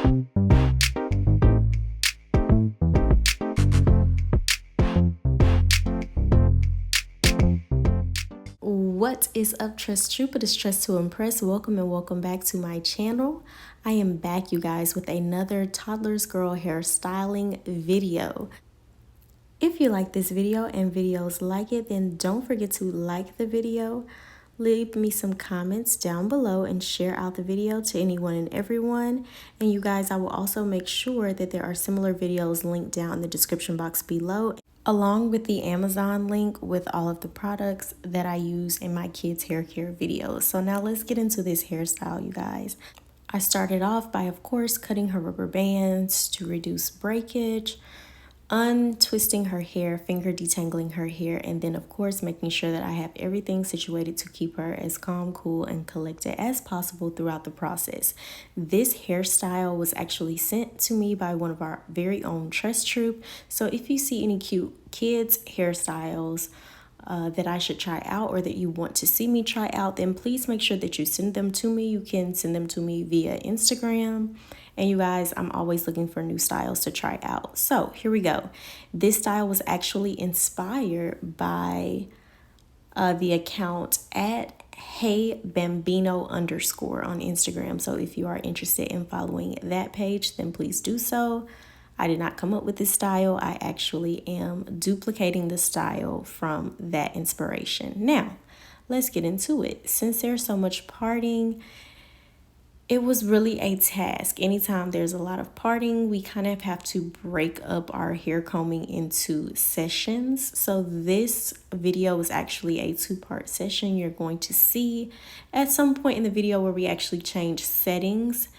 What is up, Tress Troop? It is Tress to Impress. Welcome and welcome back to my channel. I am back, you guys, with another Toddler's Girl hairstyling video. If you like this video and videos like it, then don't forget to like the video, leave me some comments down below, and share out the video to anyone and everyone. And you guys, I will also make sure that there are similar videos linked down in the description box below, along with the Amazon link with all of the products that I use in my kids' hair care videos. So now let's get into this hairstyle, you guys. I started off by, of course, cutting her rubber bands to reduce breakage, untwisting her hair, finger detangling her hair, and then, of course, making sure that I have everything situated to keep her as calm, cool, and collected as possible throughout the process. This hairstyle was actually sent to me by one of our very own Tress Troop. So if you see any cute kids hairstyles that I should try out, or that you want to see me try out, then please make sure that you send them to me. You can send them to me via Instagram. And you guys, I'm always looking for new styles to try out. So here we go. This style was actually inspired by the account at HeyBambino_ on Instagram. So if you are interested in following that page, then please do so. I did not come up with this style. I actually am duplicating the style from that inspiration. Now, let's get into it. Since there's so much parting, it was really a task. Anytime there's a lot of parting, we kind of have to break up our hair combing into sessions. So this video is actually a two-part session. You're going to see at some point in the video where we actually change settings.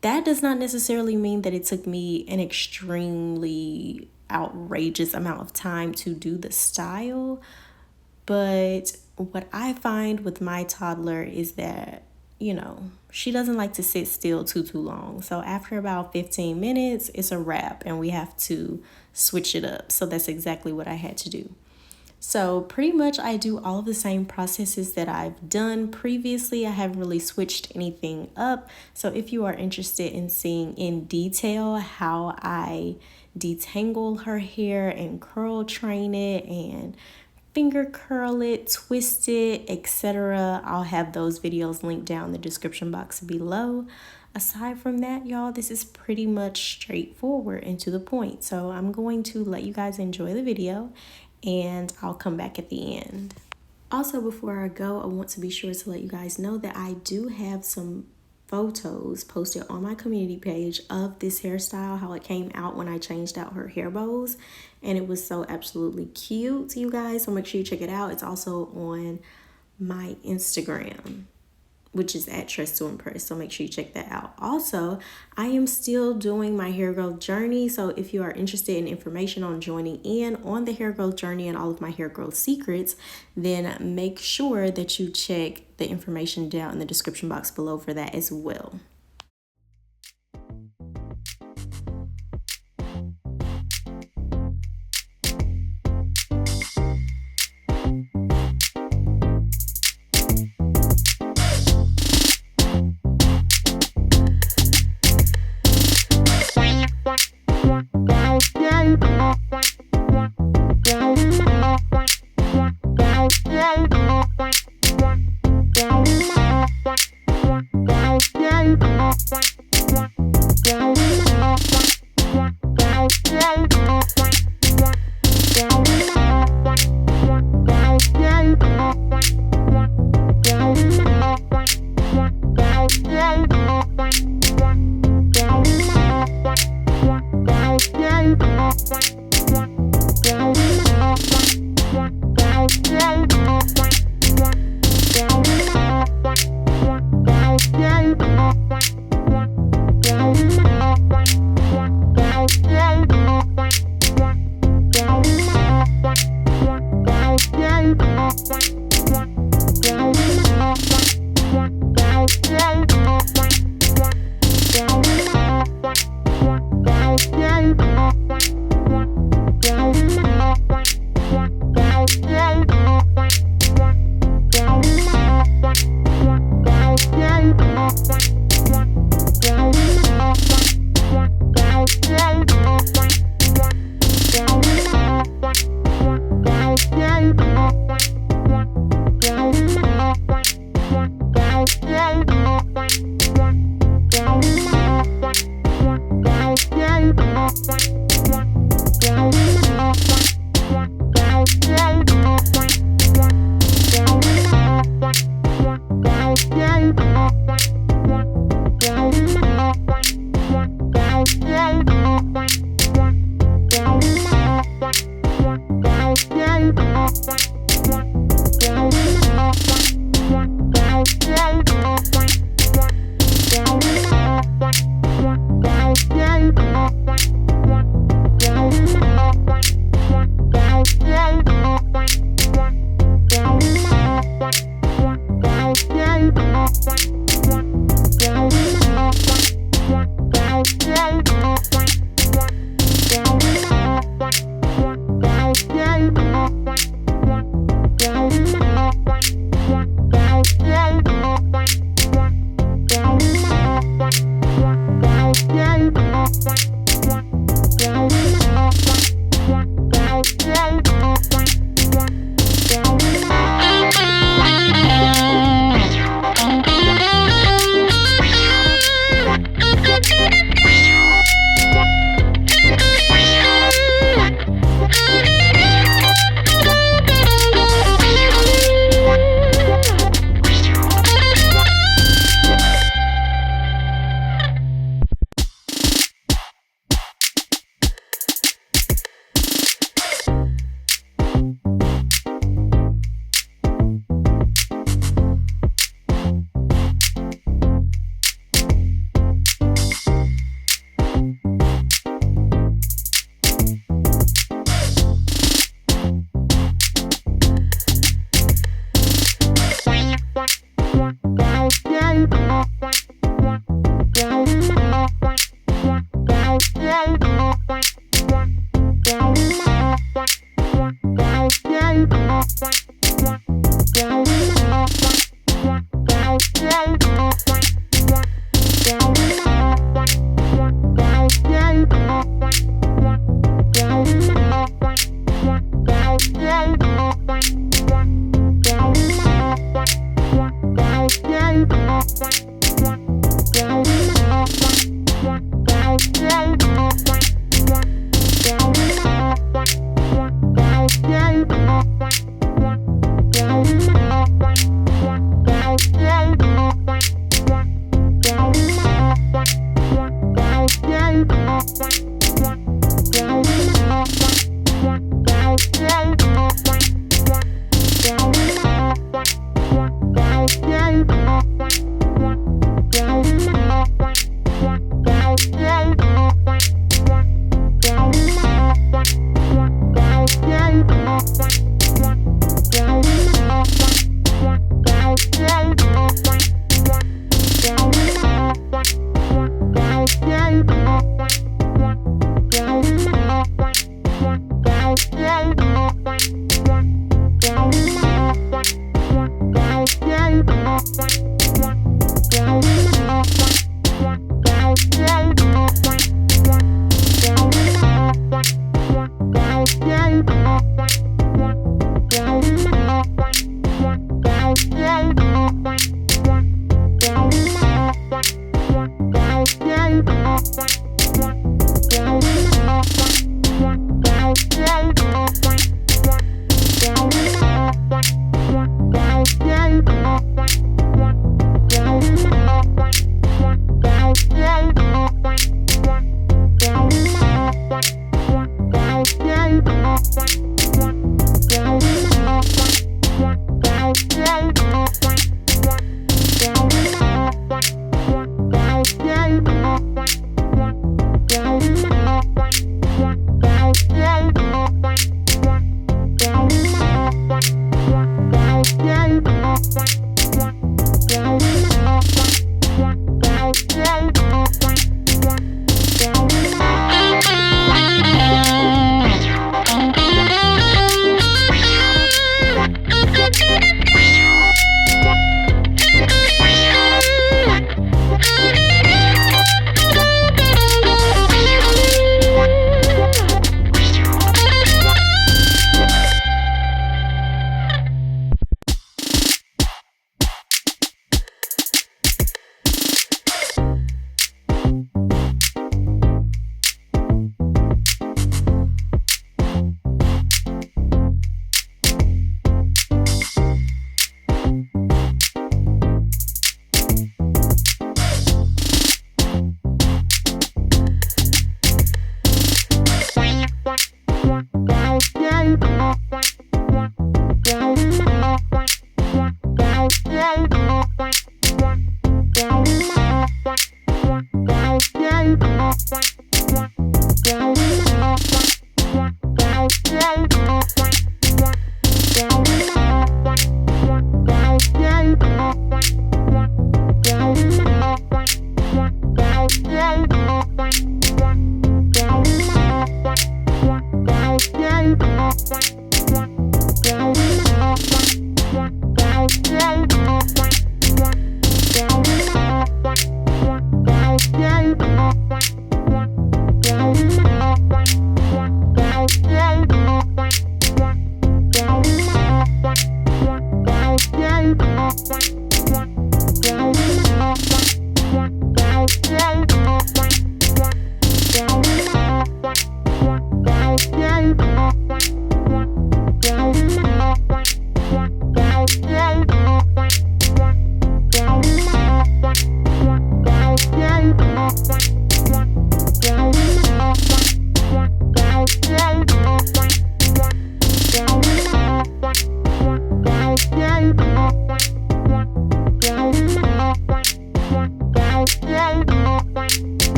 That does not necessarily mean that it took me an extremely outrageous amount of time to do the style. But what I find with my toddler is that, you know, she doesn't like to sit still too long. So after about 15 minutes, it's a wrap and we have to switch it up. So that's exactly what I had to do. So pretty much I do all of the same processes that I've done previously. I haven't really switched anything up. So if you are interested in seeing in detail how I detangle her hair and curl train it and finger curl it, twist it, etc., I'll have those videos linked down in the description box below. Aside from that, y'all, this is pretty much straightforward and to the point. So I'm going to let you guys enjoy the video and I'll come back at the end. Also, before I go, I want to be sure to let you guys know that I do have some photos posted on my community page of this hairstyle, how it came out when I changed out her hair bows, and it was so absolutely cute, you guys. So make sure you check it out. It's also on my Instagram, which is at Tress to Impress. So make sure you check that out. Also, I am still doing my hair growth journey. So if you are interested in information on joining in on the hair growth journey and all of my hair growth secrets, then make sure that you check the information down in the description box below for that as well.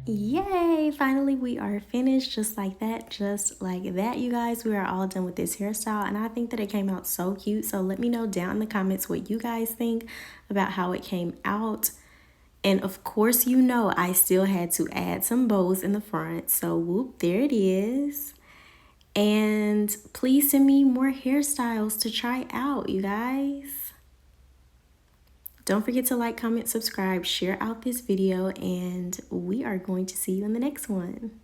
Yay! Finally, we are finished just like that, you guys. We are all done with this hairstyle, and I think that it came out so cute. So let me know down in the comments what you guys think about how it came out. And of course, you know I still had to add some bows in the front. So whoop, there it is. And please send me more hairstyles to try out, you guys. Don't forget to like, comment, subscribe, share out this video, and we are going to see you in the next one.